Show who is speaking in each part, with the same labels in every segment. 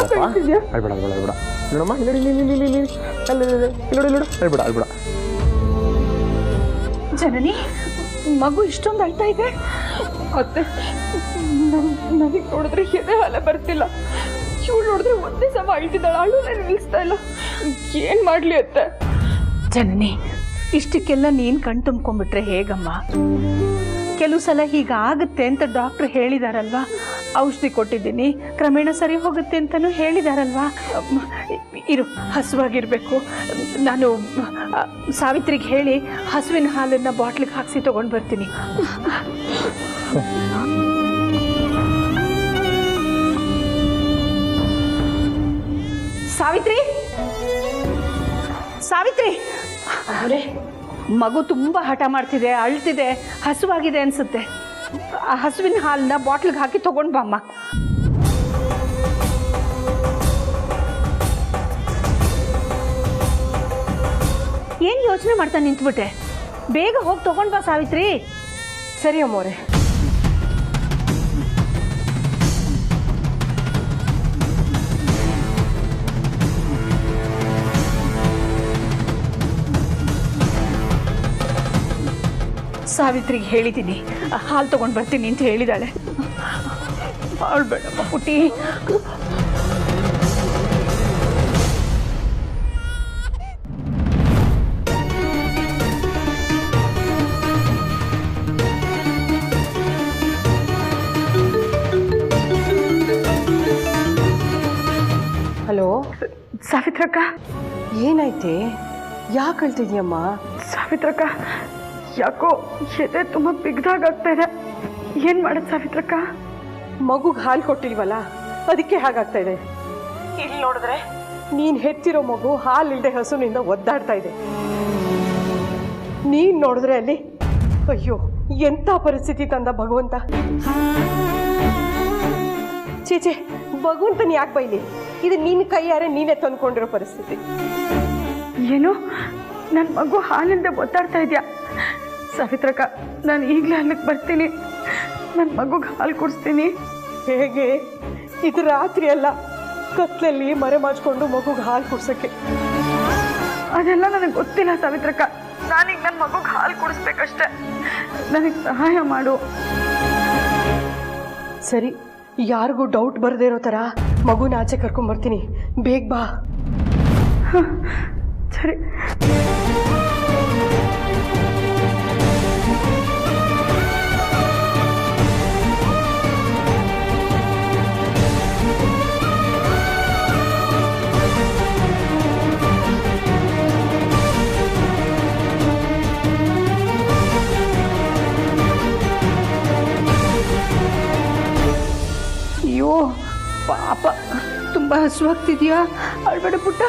Speaker 1: ಅಳ್ಬೇಡ ನೋಡಮ್ಮ ಅಳ್ಬೇಡ
Speaker 2: ಜನನಿ ಮಗು ಇಷ್ಟೊಂದು ಅಳ್ತಾ ಇದೆ ಅತ್ತೆ. ನನಗೆ ನೋಡಿದ್ರೆ ಎದೆ ಹಾಲ ಬರ್ತಿಲ್ಲ. ಇವಳು ನೋಡಿದ್ರೆ ಒಂದೇ ಸಮ ಅಳ್ತಿದ್ದಾಳೆ, ಅಳು ನಿಲ್ಲಿಸ್ತಾ ಇಲ್ಲ. ಏನ್ ಮಾಡ್ಲಿ ಅತ್ತೆ? ಜನನಿ ಇಷ್ಟಕ್ಕೆಲ್ಲ ನೀನ್ ಕಣ್ ತುಂಬ್ಕೊಂಡ್ಬಿಟ್ರೆ ಹೇಗಮ್ಮ? ಕೆಲವು ಸಲ ಹೀಗಾಗುತ್ತೆ ಅಂತ ಡಾಕ್ಟ್ರ್ ಹೇಳಿದಾರಲ್ವಾ, ಔಷಧಿ ಕೊಟ್ಟಿದ್ದೀನಿ, ಕ್ರಮೇಣ ಸರಿ ಹೋಗುತ್ತೆ ಅಂತಲೂ ಹೇಳಿದಾರಲ್ವಾ. ಇರು, ಹಸುವಾಗಿರ್ಬೇಕು. ನಾನು ಸಾವಿತ್ರಿಗೆ ಹೇಳಿ ಹಸುವಿನ ಹಾಲನ್ನು ಬಾಟ್ಲಿಗೆ ಹಾಕಿಸಿ ತೊಗೊಂಡು ಬರ್ತೀನಿ. ಸಾವಿತ್ರಿ, ಸಾವಿತ್ರಿ, ಮಗು ತುಂಬ ಹಠ ಮಾಡ್ತಿದೆ, ಅಳ್ತಿದೆ, ಹಸುವಾಗಿದೆ ಅನ್ಸುತ್ತೆ. ಆ ಹಸುವಿನ ಹಾಲನ್ನ ಬಾಟ್ಲಿಗೆ ಹಾಕಿ ತಗೊಂಡು ಬಾಮ್ಮ. ಏನು ಯೋಚನೆ ಮಾಡ್ತಾ ನಿಂತ್ಬಿಟ್ಟೆ? ಬೇಗ ಹೋಗಿ ತಗೊಂಡು ಬಾ ಸಾವಿತ್ರಿ.
Speaker 3: ಸರಿ ಅಮ್ಮೋರೆ.
Speaker 2: ಸಾವಿತ್ರಿಗೆ ಹೇಳಿದ್ದೀನಿ ಹಾಲು ತಗೊಂಡು ಬರ್ತೀನಿ ಅಂತ ಹೇಳಿದಾಳೆ. ಅಳ್ಬೇಡಮ್ಮ ಪುಟ್ಟಿ.
Speaker 3: ಹಲೋ
Speaker 2: ಸಾವಿತ್ರಕ್ಕ,
Speaker 3: ಏನಾಯ್ತೆ? ಯಾಕೆ ಅಳ್ತಿದ್ಯಮ್ಮ?
Speaker 2: ಸಾವಿತ್ರಕ್ಕ, ಯಾಕೋ ಎದೆ ತುಂಬ ಬಿಗ್ದಾಗ್ತಾ ಇದೆ. ಏನು ಮಾಡೋದು ಸಾವಿತ್ರಕ್ಕ?
Speaker 3: ಮಗುಗೆ ಹಾಲು ಕೊಟ್ಟಿಲ್ವಲ್ಲ, ಅದಕ್ಕೆ ಹಾಗಾಗ್ತಾ ಇದೆ. ಇಲ್ಲಿ ನೋಡಿದ್ರೆ ನೀನು ಹೆತ್ತಿರೋ ಮಗು ಹಾಲಿಲ್ಲದೆ ಹಸುವಿನಿಂದ ಒದ್ದಾಡ್ತಾ ಇದೆ. ನೀನು ನೋಡಿದ್ರೆ ಅಲ್ಲಿ ಅಯ್ಯೋ ಎಂಥ ಪರಿಸ್ಥಿತಿ ತಂದ ಭಗವಂತ. ಚೇಚೆ, ಭಗವಂತನ ಯಾಕೆ ಬೈಲಿ? ಇದು ನಿನ್ನ ಕೈಯಾರೆ ನೀನೇ ತಂದ್ಕೊಂಡಿರೋ ಪರಿಸ್ಥಿತಿ.
Speaker 2: ಏನು, ನನ್ನ ಮಗು ಹಾಲಿಂದ ಒದ್ದಾಡ್ತಾ ಇದೆಯಾ? ಸಾವಿತ್ರಕ್ಕ, ನಾನು ಈಗಲೇ ಅಲ್ಲಿಗೆ ಬರ್ತೀನಿ, ನನ್ನ ಮಗುಗೆ ಹಾಲು ಕುಡಿಸ್ತೀನಿ.
Speaker 3: ಹೇಗೆ? ಇದು ರಾತ್ರಿ ಅಲ್ಲ, ಕತ್ಲಲ್ಲಿ ಮರೆ ಮಾಡಿಕೊಂಡು ಮಗುಗೆ ಹಾಲು ಕುಡ್ಸೋಕ್ಕೆ.
Speaker 2: ಅದೆಲ್ಲ ನನಗೆ ಗೊತ್ತಿಲ್ಲ ಸಾವಿತ್ರಕ್ಕ. ನಾನೀಗ ನನ್ನ ಮಗುಗೆ ಹಾಲು ಕುಡಿಸ್ಬೇಕಷ್ಟೆ. ನನಗೆ ಸಹಾಯ ಮಾಡು.
Speaker 3: ಸರಿ, ಯಾರಿಗೂ ಡೌಟ್ ಬರದೇ ಇರೋ ಥರ ಮಗುನ ಆಚೆ ಕರ್ಕೊಂಬರ್ತೀನಿ, ಬೇಗ ಬಾ.
Speaker 2: ಸರಿ. ಅಯ್ಯೋ ಪಾಪ, ತುಂಬ ಹಸುವಾಗ್ತಿದ್ಯಾ? ಅಳ್ಬೇಡ ಪುಟ್ಟ,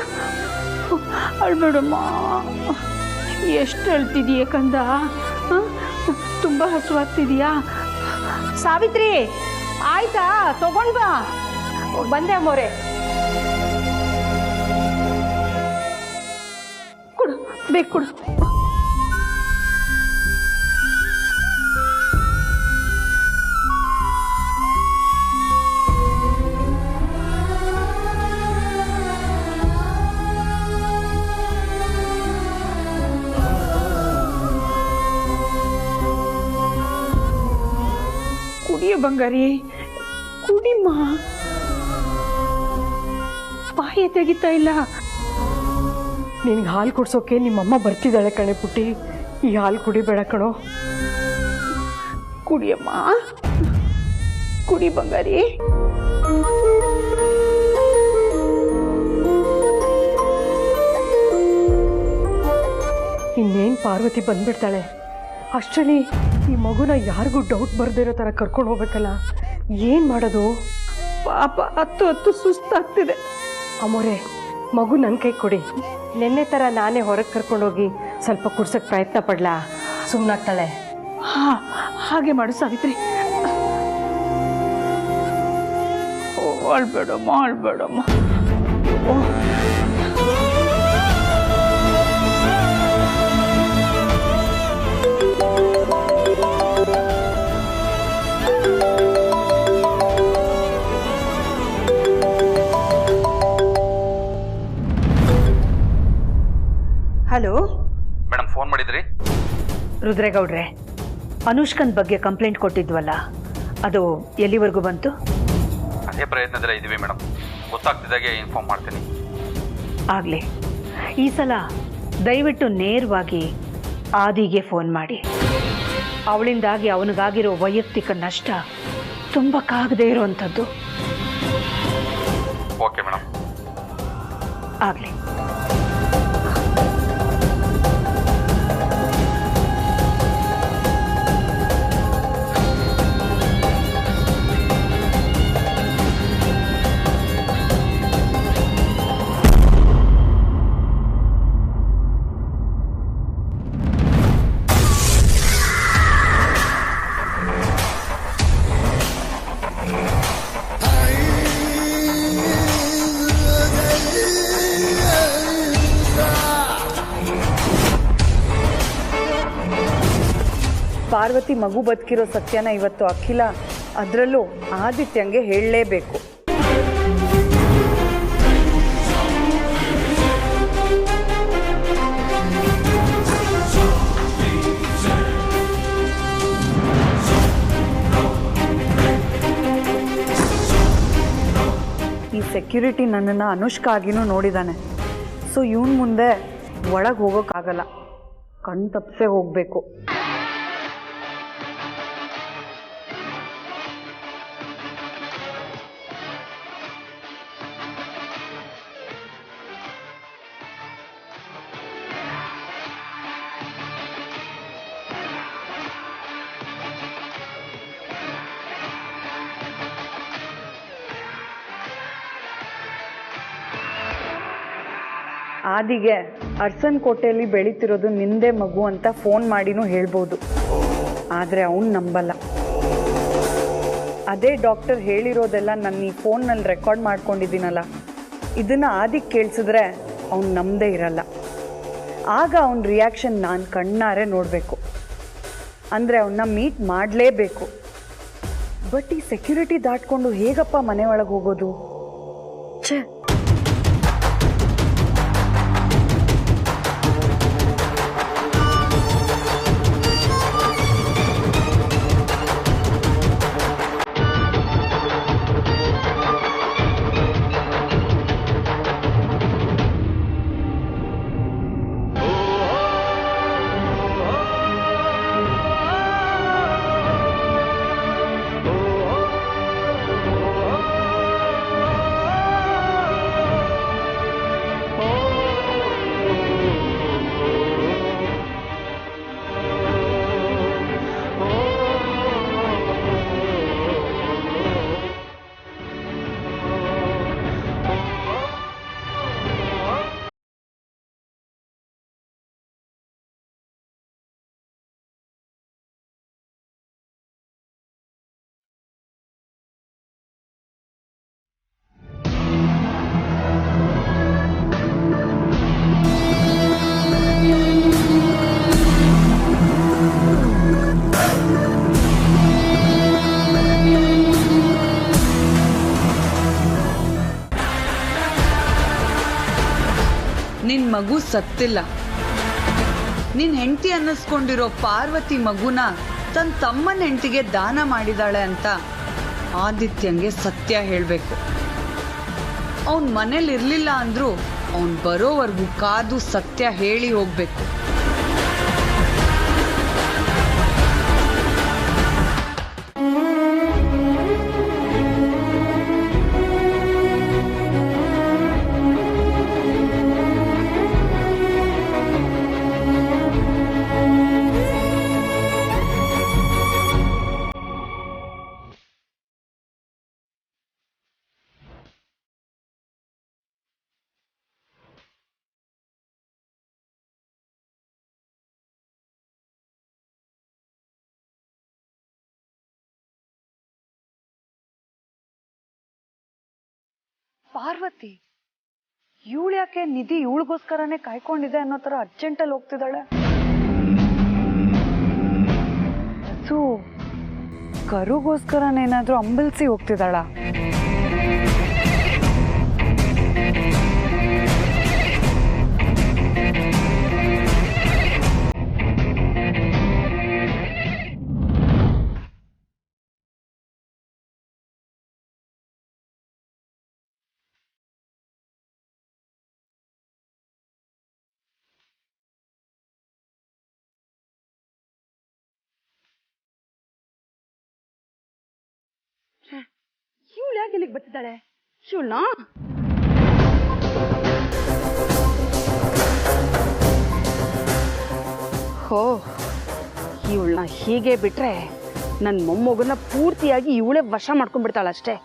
Speaker 2: ಅಳ್ಬೇಡಮ್ಮ. ಎಷ್ಟು ಅಳ್ತಿದೀಯ ಕಂದ? ತುಂಬ ಹಸುವಾಗ್ತಿದೀಯಾ? ಸಾವಿತ್ರಿ, ಆಯ್ತಾ? ತಗೊಂಡ್ ಬಾ.
Speaker 3: ಬಂದೆ ಅಮ್ಮೋರೆ.
Speaker 2: ಕೊಡು, ಬೇಕು ಕೊಡು. ಕುಡಿಯ ಬಂಗಾರಿ, ಕುಡಿಮ್ಮ. ಬಾಯಿ ತೆಗಿತಾ ಇಲ್ಲ.
Speaker 3: ನಿನ್ಗೆ ಹಾಲು ಕುಡ್ಸೋಕೆ ನಿಮ್ಮಮ್ಮ ಬರ್ತಿದ್ದಾಳೆ ಕಣೆ ಪುಟ್ಟಿ. ಈ ಹಾಲು ಕುಡಿಬೇಡ ಕಣೋ.
Speaker 2: ಕುಡಿಯಮ್ಮ, ಕುಡಿ ಬಂಗಾರಿ.
Speaker 3: ಇನ್ನೇನು ಪಾರ್ವತಿ ಬಂದ್ಬಿಡ್ತಾಳೆ. ಅಷ್ಟರಲ್ಲಿ ಈ ಮಗುನ ಯಾರಿಗೂ ಡೌಟ್ ಬರ್ದಿರೋ ಥರ ಕರ್ಕೊಂಡು ಹೋಗ್ಬೇಕಲ್ಲ, ಏನು ಮಾಡೋದು?
Speaker 2: ಪಾಪ ಹತ್ತು ಹತ್ತು ಸುಸ್ತಾಗ್ತಿದೆ.
Speaker 3: ಅಮ್ಮೋರೆ, ಮಗು ನನ್ನ ಕೈ ಕೊಡಿ. ನೆನ್ನೆ ಥರ ನಾನೇ ಹೊರಗೆ ಕರ್ಕೊಂಡೋಗಿ ಸ್ವಲ್ಪ ಕುಡ್ಸೋಕ್ಕೆ ಪ್ರಯತ್ನ ಪಡ್ಲಾ? ಸುಮ್ಮನಾಗ್ತಾಳೆ.
Speaker 2: ಹಾಂ, ಹಾಗೆ ಮಾಡು ಸಾವಿತ್ರಿ. ಓ, ಅಳ್ಬೇಡಮ್ಮ, ಅಳ್ಬೇಡಮ್ಮ. ಓ,
Speaker 1: ರುದ್ರೇಗೌಡ್ರೆ, ಅನುಷ್ಕನ್ ಬಗ್ಗೆ ಕಂಪ್ಲೇಂಟ್ ಕೊಟ್ಟಿದ್ವಲ್ಲ, ಅದು ಎಲ್ಲಿವರೆಗೂ ಬಂತು?
Speaker 4: ಅದೇ ಪ್ರಯತ್ನದಲ್ಲೇ ಇದ್ದೀವಿ ಮೇಡಮ್. ಗೊತ್ತಾಗ್ತಿದ್ದಾಗೆ ಇನ್ಫಾರ್ಮ್ ಮಾಡ್ತೀನಿ.
Speaker 1: ಆಗಲಿ. ಈ ಸಲ ದಯವಿಟ್ಟು ನೇರವಾಗಿ ಆದಿಗೆ ಫೋನ್ ಮಾಡಿ. ಅವಳಿಂದಾಗಿ ಅವನಿಗಾಗಿರೋ ವೈಯಕ್ತಿಕ ನಷ್ಟ ತುಂಬಕ್ಕಾಗದೇ ಇರೋವಂಥದ್ದು.
Speaker 4: Okay madam.
Speaker 1: ಆಗಲಿ.
Speaker 5: ಪಾರ್ವತಿ ಮಗು ಬದುಕಿರೋ ಸತ್ಯನ ಇವತ್ತು ಅಖಿಲ, ಅದರಲ್ಲೂ ಆದಿತ್ಯಂಗೆ ಹೇಳಲೇಬೇಕು. ಈ ಸೆಕ್ಯೂರಿಟಿ ನನ್ನನ್ನು ಅನುಷ್ಕಾಗಿನೂ ನೋಡಿದ್ದಾನೆ. ಸೊ ಇವನ್ ಮುಂದೆ ಒಳಗೆ ಹೋಗೋಕ್ಕಾಗಲ್ಲ, ಕಣ್ ತಪ್ಸೇ ಹೋಗಬೇಕು. ಆದಿಗೆ ಅರ್ಸನ್ ಕೋಟೆಯಲ್ಲಿ ಬೆಳೀತಿರೋದು ನಿಂದೆ ಮಗು ಅಂತ ಫೋನ್ ಮಾಡಿನೂ ಹೇಳ್ಬೋದು, ಆದರೆ ಅವನು ನಂಬಲ್ಲ. ಅದೇ ಡಾಕ್ಟರ್ ಹೇಳಿರೋದೆಲ್ಲ ನನ್ನ ಈ ಫೋನ್ನಲ್ಲಿ ರೆಕಾರ್ಡ್ ಮಾಡ್ಕೊಂಡಿದ್ದೀನಲ್ಲ, ಇದನ್ನು ಆದಿಗೆ ಕೇಳಿಸಿದ್ರೆ ಅವ್ನು ನಂಬದೇ ಇರಲ್ಲ. ಆಗ ಅವನ ರಿಯಾಕ್ಷನ್ ನಾನು ಕಣ್ಣಾರೆ ನೋಡಬೇಕು. ಅಂದರೆ ಅವನ್ನ ಮೀಟ್ ಮಾಡಲೇಬೇಕು. ಬಟ್ ಈ ಸೆಕ್ಯೂರಿಟಿ ದಾಟ್ಕೊಂಡು ಹೇಗಪ್ಪ ಮನೆ ಒಳಗೆ ಹೋಗೋದು? ಛೇ.
Speaker 6: ನಿನ್ ಮಗು ಸತ್ತಿಲ್ಲ. ನಿನ್ ಹೆಂಡತಿ ಅನ್ನಿಸ್ಕೊಂಡಿರೋ ಪಾರ್ವತಿ ಮಗುನ ತನ್ನ ತಮ್ಮನ ಹೆಂಡತಿಗೆ ದಾನ ಮಾಡಿದಾಳೆ ಅಂತ ಆದಿತ್ಯಂಗೆ ಸತ್ಯ ಹೇಳಬೇಕು. ಅವನ್ ಮನೇಲಿ ಇರ್ಲಿಲ್ಲ ಅಂದ್ರೂ ಅವನ್ ಬರೋವರೆಗೂ ಕಾದು ಸತ್ಯ ಹೇಳಿ ಹೋಗ್ಬೇಕು.
Speaker 5: ಪಾರ್ವತಿ ಇವಳು ಯಾಕೆ ನಿಧಿ ಇವಳಿಗೋಸ್ಕರನೇ ಕಾಯ್ಕೊಂಡಿದೆ ಅನ್ನೋ ಥರ ಅರ್ಜೆಂಟಲ್ಲಿ ಹೋಗ್ತಿದ್ದಾಳೆ? ಸೊ ಕರುಗೋಸ್ಕರನೇನಾದ್ರೂ ಅಂಬಲ್ಸಿ ಹೋಗ್ತಿದ್ದಾಳ?
Speaker 2: ಯಾಕೆ ಇಲ್ಲಿಗೆ ಬರ್ತಿದ್ದಾಳೆ ಶಿವಣ್ಣ? ಹೋ, ಇವಳನ್ನ ಹೀಗೆ ಬಿಟ್ರೆ ನನ್ನ ಮೊಮ್ಮಗನ ಪೂರ್ತಿಯಾಗಿ ಇವಳೇ ವಶ ಮಾಡ್ಕೊಂಡ್ಬಿಡ್ತಾಳಷ್ಟೇ.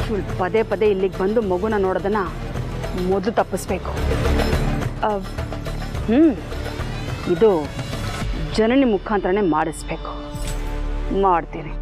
Speaker 2: ಇವಳು ಪದೇ ಪದೇ ಇಲ್ಲಿಗೆ ಬಂದು ಮಗುನ ನೋಡೋದನ್ನ ಮೊದಲು ತಪ್ಪಿಸ್ಬೇಕು. ಇದು ಜನನಿ ಮುಖಾಂತರನೇ ಮಾಡಿಸ್ಬೇಕು. ಮಾಡ್ತೀನಿ.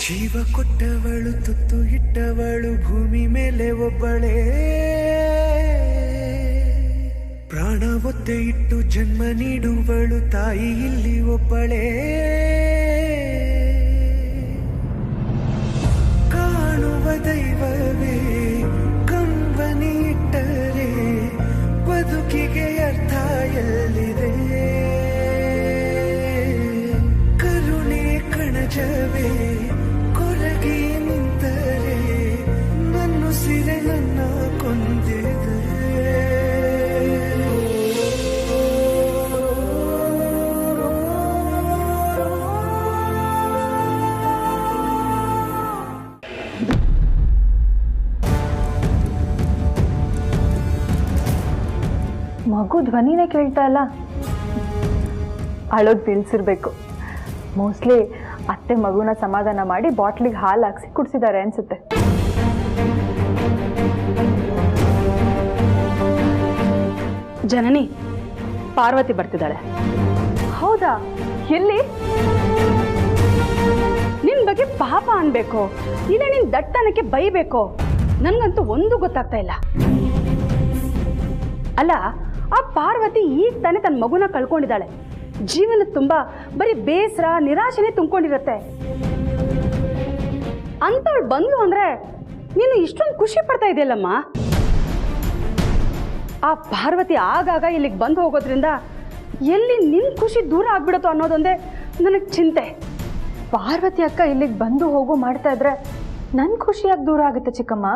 Speaker 7: ಜೀವ ಕೊಟ್ಟವಳು ತುತ್ತು ಇಟ್ಟವಳು ಭೂಮಿ ಮೇಲೆ ಒಬ್ಬಳೇ, ಪ್ರಾಣ ಒತ್ತೆ ಇಟ್ಟು ಜನ್ಮ ನೀಡುವಳು ತಾಯಿ ಇಲ್ಲಿ ಒಬ್ಬಳೇ. ಕಾಣುವ ದೈವವೇ ಕಂಬನಿ ಇಟ್ಟರೆ ಬದುಕಿಗೆ ಅರ್ಥ ಎಲ್ಲಿದೆ? ಕರುಣೆ ಕಣಜವೇ ಕೊರಗಿ ನಿಂತರೆ ನನ್ನುಸಿರೆ ನನ್ನ ಕೊಂದಿದೆ.
Speaker 8: ಮಗು ಧ್ವನಿನೇ ಕೇಳ್ತಾ ಇಲ್ಲ. ಅಳೋದು ನಿಲ್ಸಿರ್ಬೇಕು. ಮೋಸ್ಟ್ಲಿ ಅತ್ತೆ ಮಗುನ ಸಮಾಧಾನ ಮಾಡಿ ಬಾಟ್ಲಿಗೆ ಹಾಲು ಹಾಕ್ಸಿ ಕುಡಿಸಿದ್ದಾರೆ ಅನ್ಸುತ್ತೆ.
Speaker 2: ಜನನಿ, ಪಾರ್ವತಿ ಬರ್ತಿದ್ದಾಳೆ.
Speaker 8: ಹೌದಾ? ಎಲ್ಲಿ?
Speaker 2: ನಿನ್ ಬಗ್ಗೆ ಪಾಪ ಅನ್ಬೇಕು, ಇಲ್ಲ ನಿನ್ ದಟ್ಟತನಕ್ಕೆ ಬೈಬೇಕು? ನನ್ಗಂತೂ ಒಂದು ಗೊತ್ತಾಗ್ತಾ ಇಲ್ಲ. ಅಲ್ಲ, ಆ ಪಾರ್ವತಿ ಈಗ ತಾನೇ ತನ್ನ ಮಗುನ ಕಳ್ಕೊಂಡಿದ್ದಾಳೆ. ಜೀವನ ತುಂಬಾ ಬರೀ ಬೇಸರ ನಿರಾಶೆನೇ ತುಂಬಿಕೊಂಡಿರತ್ತೆ. ಅಂತವಳು ಬಂದ್ಲು ಅಂದ್ರೆ ನೀನು ಇಷ್ಟೊಂದು ಖುಷಿ ಪಡ್ತಾ ಇದೆಯಲ್ಲಮ್ಮ. ಆ ಪಾರ್ವತಿ ಆಗಾಗ ಇಲ್ಲಿಗೆ ಬಂದು ಹೋಗೋದ್ರಿಂದ ಎಲ್ಲಿ ನಿನ್ ಖುಷಿ ದೂರ ಆಗ್ಬಿಡುತ್ತೋ ಅನ್ನೋದೊಂದೇ ನನಗೆ ಚಿಂತೆ.
Speaker 8: ಪಾರ್ವತಿ ಅಕ್ಕ ಇಲ್ಲಿಗೆ ಬಂದು ಹೋಗೋ ಮಾಡ್ತಾ ಇದ್ರೆ ನನ್ನ ಖುಷಿಯಾಗಿ ದೂರ ಆಗುತ್ತೆ ಚಿಕ್ಕಮ್ಮ.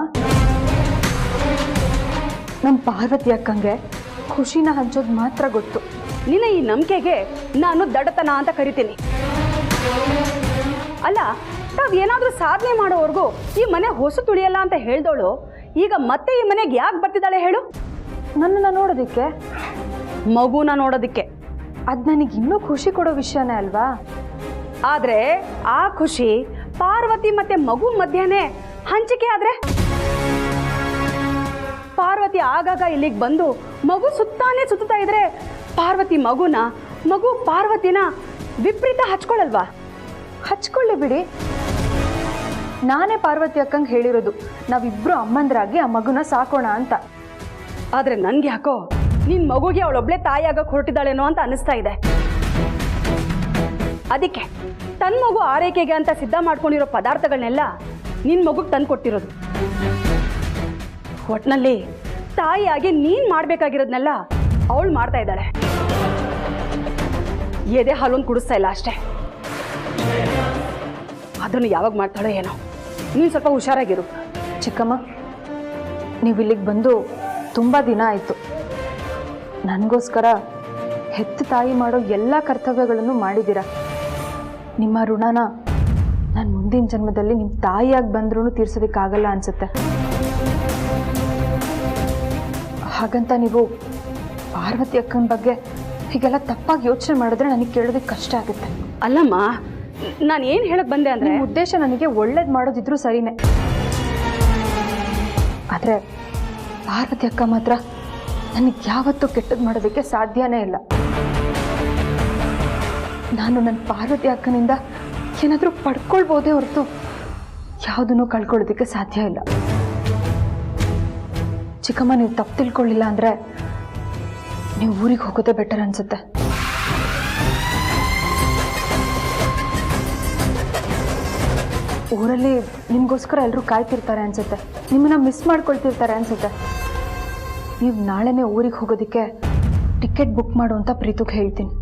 Speaker 8: ನಮ್ಮ ಪಾರ್ವತಿ ಅಕ್ಕಂಗೆ ಖುಷಿನ ಹಂಚೋದು ಮಾತ್ರ ಗೊತ್ತು.
Speaker 2: ನಿನ್ನ ಈ ನಂಬಿಕೆಗೆ ನಾನು ದಡತನ ಅಂತ ಕರಿತೀನಿ. ಅಲ್ಲ, ನಾವೇನಾದ್ರೂ ಸಾಧನೆ ಮಾಡೋವರೆಗೂ ಈ ಮನೆ ಹೊಸ ತುಳಿಯಲ್ಲ ಅಂತ ಹೇಳ್ದೋಳು ಈಗ ಮತ್ತೆ ಈ ಮನೆಗೆ ಯಾಕೆ ಬರ್ತಿದ್ದಾಳೆ ಹೇಳು?
Speaker 8: ನನ್ನನ್ನು ನೋಡೋದಕ್ಕೆ,
Speaker 2: ಮಗುನ ನೋಡೋದಕ್ಕೆ.
Speaker 8: ಅದು ನನಗೆ ಇನ್ನೂ ಖುಷಿ ಕೊಡೋ ವಿಷಯನೇ ಅಲ್ವಾ?
Speaker 2: ಆದ್ರೆ ಆ ಖುಷಿ ಪಾರ್ವತಿ ಮತ್ತೆ ಮಗು ಮಧ್ಯನೇ ಹಂಚಿಕೆ ಆದ್ರೆ? ಪಾರ್ವತಿ ಆಗಾಗ ಇಲ್ಲಿಗೆ ಬಂದು ಮಗು ಸುತ್ತಾ ಇದ್ರೆ ಪಾರ್ವತಿ ಮಗುನ, ಮಗು ಪಾರ್ವತಿನ ವಿಪರೀತ ಹಚ್ಕೊಳ್ಳಲ್ವಾ?
Speaker 8: ಹಚ್ಕೊಳ್ಳಿ ಬಿಡಿ. ನಾನೇ ಪಾರ್ವತಿ ಅಕ್ಕಂಗೆ ಹೇಳಿರೋದು ನಾವಿಬ್ರು ಅಮ್ಮಂದ್ರಾಗಿ ಆ ಮಗುನ ಸಾಕೋಣ ಅಂತ.
Speaker 2: ಆದ್ರೆ ನನ್ಗೆ ಯಾಕೋ ನಿನ್ ಮಗುಗೆ ಅವಳೊಬ್ಳೆ ತಾಯಿ ಆಗಕ್ಕೆ ಹೊರಟಿದ್ದಾಳೇನೋ ಅಂತ ಅನಿಸ್ತಾ ಇದೆ. ಅದಕ್ಕೆ ತನ್ನ ಮಗು ಆರೈಕೆಗೆ ಅಂತ ಸಿದ್ಧ ಮಾಡ್ಕೊಂಡಿರೋ ಪದಾರ್ಥಗಳನ್ನೆಲ್ಲ ನಿನ್ನ ಮಗುಗೆ ತಂದು ಕೊಟ್ಟಿರೋದು. ಒಟ್ನಲ್ಲಿ ತಾಯಿಯಾಗಿ ನೀನು ಮಾಡಬೇಕಾಗಿರೋದನ್ನೆಲ್ಲ ಅವಳು ಮಾಡ್ತಾ ಇದ್ದಾಳೆ. ಎದೆ ಹಾಲೊಂದು ಕುಡಿಸ್ತಾ ಇಲ್ಲ ಅಷ್ಟೇ. ಅದನ್ನು ಯಾವಾಗ ಮಾಡ್ತಾಳೋ ಏನೋ. ನೀನು ಸ್ವಲ್ಪ ಹುಷಾರಾಗಿರು.
Speaker 8: ಚಿಕ್ಕಮ್ಮ, ನೀವು ಇಲ್ಲಿಗೆ ಬಂದು ತುಂಬ ದಿನ ಆಯಿತು. ನನಗೋಸ್ಕರ ಹೆತ್ತ ತಾಯಿ ಮಾಡೋ ಎಲ್ಲ ಕರ್ತವ್ಯಗಳನ್ನು ಮಾಡಿದ್ದೀರ. ನಿಮ್ಮ ಋಣನ ನಾನು ಮುಂದಿನ ಜನ್ಮದಲ್ಲಿ ನಿಮ್ಮ ತಾಯಿಯಾಗಿ ಬಂದ್ರೂ ತೀರ್ಸೋದಕ್ಕಾಗಲ್ಲ ಅನಿಸುತ್ತೆ. ಹಾಗಂತ ನೀವು ಪಾರ್ವತಿ ಅಕ್ಕನ ಬಗ್ಗೆ ಹೀಗೆಲ್ಲ ತಪ್ಪಾಗಿ ಯೋಚನೆ ಮಾಡಿದ್ರೆ ನನಗೆ ಕೇಳೋದಕ್ಕೆ ಕಷ್ಟ ಆಗುತ್ತೆ.
Speaker 2: ಅಲ್ಲಮ್ಮ, ನಾನು ಏನು ಹೇಳಕ್ಕೆ ಬಂದೆ ಅಂದರೆ,
Speaker 8: ನಿಮ್ಮ ಉದ್ದೇಶ ನನಗೆ ಒಳ್ಳೇದು ಮಾಡೋದಿದ್ರು ಸರಿನೇ. ಆದರೆ ಪಾರ್ವತಿ ಅಕ್ಕ ಮಾತ್ರ ನನಗೆ ಯಾವತ್ತೂ ಕೆಟ್ಟದ್ದು ಮಾಡೋದಕ್ಕೆ ಸಾಧ್ಯನೇ ಇಲ್ಲ. ನಾನು ನನ್ನ ಪಾರ್ವತಿ ಅಕ್ಕನಿಂದ ಏನಾದರೂ ಪಡ್ಕೊಳ್ಬೋದೇ ಹೊರತು ಯಾವುದನ್ನು ಕಳ್ಕೊಳ್ಳೋದಕ್ಕೆ ಸಾಧ್ಯ ಇಲ್ಲ. ಚಿಕ್ಕಮ್ಮ, ನೀವು ತಪ್ಪು ತಿಳ್ಕೊಳ್ಳಿಲ್ಲ ಅಂದರೆ ನೀವು ಊರಿಗೆ ಹೋಗೋದೇ ಬೆಟರ್ ಅನ್ಸುತ್ತೆ. ಊರಲ್ಲಿ ನಿಮಗೋಸ್ಕರ ಎಲ್ಲರೂ ಕಾಯ್ತಿರ್ತಾರೆ ಅನ್ಸುತ್ತೆ. ನಿಮ್ಮನ್ನ ಮಿಸ್ ಮಾಡ್ಕೊಳ್ತಿರ್ತಾರೆ ಅನ್ಸುತ್ತೆ. ನೀವು ನಾಳೆನೇ ಊರಿಗೆ ಹೋಗೋದಕ್ಕೆ ಟಿಕೆಟ್ ಬುಕ್ ಮಾಡು ಅಂತ ಪ್ರೀತುಗೆ ಹೇಳ್ತೀನಿ.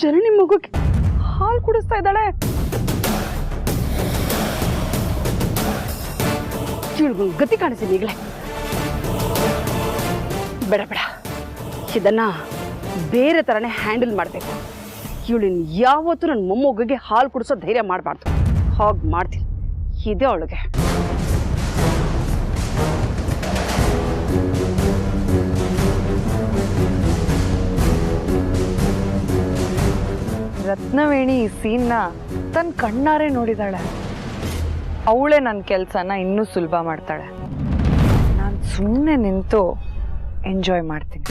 Speaker 2: ಜನನಿ ಮಗುಗೆ ಹಾಲು ಕುಡಿಸ್ತಾ ಇದ್ದಾಳೆ. ಇವಳಿಗೆ ಗತಿ ಕಾಣಿಸಿದೆ ಈಗಲೇ. ಬೇಡ ಬೇಡ, ಇದನ್ನ ಬೇರೆ ಥರನೇ ಹ್ಯಾಂಡಲ್ ಮಾಡಬೇಕು. ಇವಳಿನ ಯಾವತ್ತೂ ನನ್ನ ಮೊಮ್ಮಗುಗೆ ಹಾಲು ಕುಡಿಸೋ ಧೈರ್ಯ ಮಾಡಬಾರ್ದು. ಹಾಗೆ ಮಾಡ್ತೀನಿ. ಇದೆ ಅವಳಿಗೆ.
Speaker 5: ರತ್ನವೇಣಿ ಈ ಸೀನ್ನ ತನ್ನ ಕಣ್ಣಾರೆ ನೋಡಿದಾಳೆ. ಅವಳೇ ನನ್ನ ಕೆಲಸನ ಇನ್ನೂ ಸುಲಭ ಮಾಡ್ತಾಳೆ. ನಾನು ಸುಮ್ಮನೆ ನಿಂತು ಎಂಜಾಯ್ ಮಾಡ್ತೀನಿ.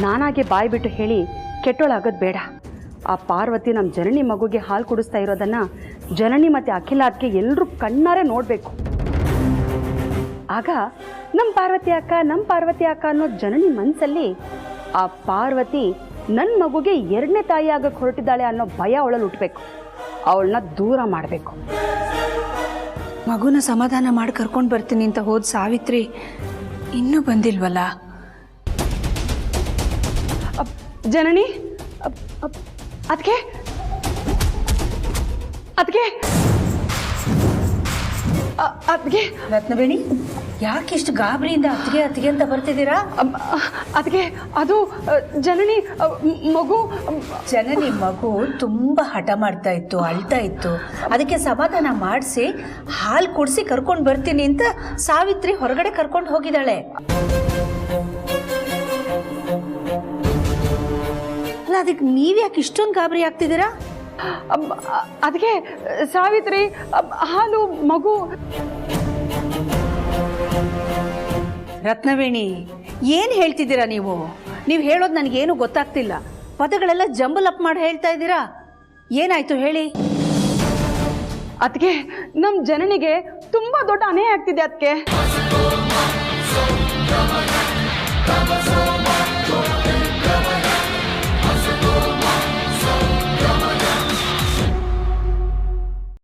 Speaker 2: ನಾನಾಗೆ ಬಾಯಿ ಬಿಟ್ಟು ಹೇಳಿ ಕೆಟ್ಟೋಳಾಗೋದು ಬೇಡ. ಆ ಪಾರ್ವತಿ ನಮ್ಮ ಜನನಿ ಮಗುಗೆ ಹಾಲು ಕುಡಿಸ್ತಾ ಇರೋದನ್ನ ಜನನಿ ಮತ್ತು ಅಖಿಲ ಅದಕ್ಕೆ ಎಲ್ಲರೂ ಕಣ್ಣಾರೆ ನೋಡಬೇಕು. ಆಗ ನಮ್ಮ ಪಾರ್ವತಿ ಅಕ್ಕ ಅನ್ನೋ ಜನನಿ ಮನಸ್ಸಲ್ಲಿ ಆ ಪಾರ್ವತಿ ನನ್ನ ಮಗುಗೆ ಎರಡನೇ ತಾಯಿ ಆಗಕ್ಕೆ ಹೊರಟಿದ್ದಾಳೆ ಅನ್ನೋ ಭಯ ಅವಳಲ್ಲಿ ಹುಟ್ಟಬೇಕು. ಅವಳನ್ನ ದೂರ ಮಾಡಬೇಕು.
Speaker 9: ಮಗುನ ಸಮಾಧಾನ ಮಾಡಿ ಕರ್ಕೊಂಡು ಬರ್ತೀನಿ ಅಂತ ಹೋದ ಸಾವಿತ್ರಿ ಇನ್ನೂ ಬಂದಿಲ್ವಲ್ಲ.
Speaker 2: ಜನನಿ, ಅದಕ್ಕೆ ಅದಕ್ಕೆ ಅದಕ್ಕೆ
Speaker 9: ರತ್ನವೇಣಿ ಯಾಕಿಷ್ಟು ಗಾಬರಿಯಿಂದ ಅತ್ತಿಗೆ ಅಂತ ಬರ್ತಿದ್ದೀರಾ?
Speaker 2: ಅದಕ್ಕೆ ಅದು ಜನನಿ ಮಗು
Speaker 9: ಮಗು ತುಂಬ ಹಠ ಮಾಡ್ತಾ ಇತ್ತು, ಅಳ್ತಾ ಇತ್ತು. ಅದಕ್ಕೆ ಸಮಾಧಾನ ಮಾಡಿಸಿ ಹಾಲು ಕುಡಿಸಿ ಕರ್ಕೊಂಡು ಬರ್ತೀನಿ ಅಂತ ಸಾವಿತ್ರಿ ಹೊರಗಡೆ ಕರ್ಕೊಂಡು ಹೋಗಿದ್ದಾಳೆ. ಅಲ್ಲ, ಅದಕ್ಕೆ ನೀವ್ಯಾಕೆ ಇಷ್ಟೊಂದು ಗಾಬರಿ ಆಗ್ತಿದ್ದೀರಾ?
Speaker 2: ಅದಕ್ಕೆ ಸಾವಿತ್ರಿ ಹಾಲು ಮಗು.
Speaker 9: ರತ್ನವೇಣಿ, ಏನು ಹೇಳ್ತಿದ್ದೀರಾ ನೀವು? ನೀವು ಹೇಳೋದು ನನಗೇನು ಗೊತ್ತಾಗ್ತಿಲ್ಲ. ಪದಗಳೆಲ್ಲ ಜಂಬಲ್ ಅಪ್ ಮಾಡಿ ಹೇಳ್ತಾ ಇದ್ದೀರಾ. ಏನಾಯ್ತು ಹೇಳಿ?
Speaker 2: ಅದಕ್ಕೆ ನಮ್ಮ ಜನನಿಗೆ ತುಂಬಾ ದೊಡ್ಡ ಅನ್ಯಾಯ ಆಗ್ತಿದೆ. ಅದಕ್ಕೆ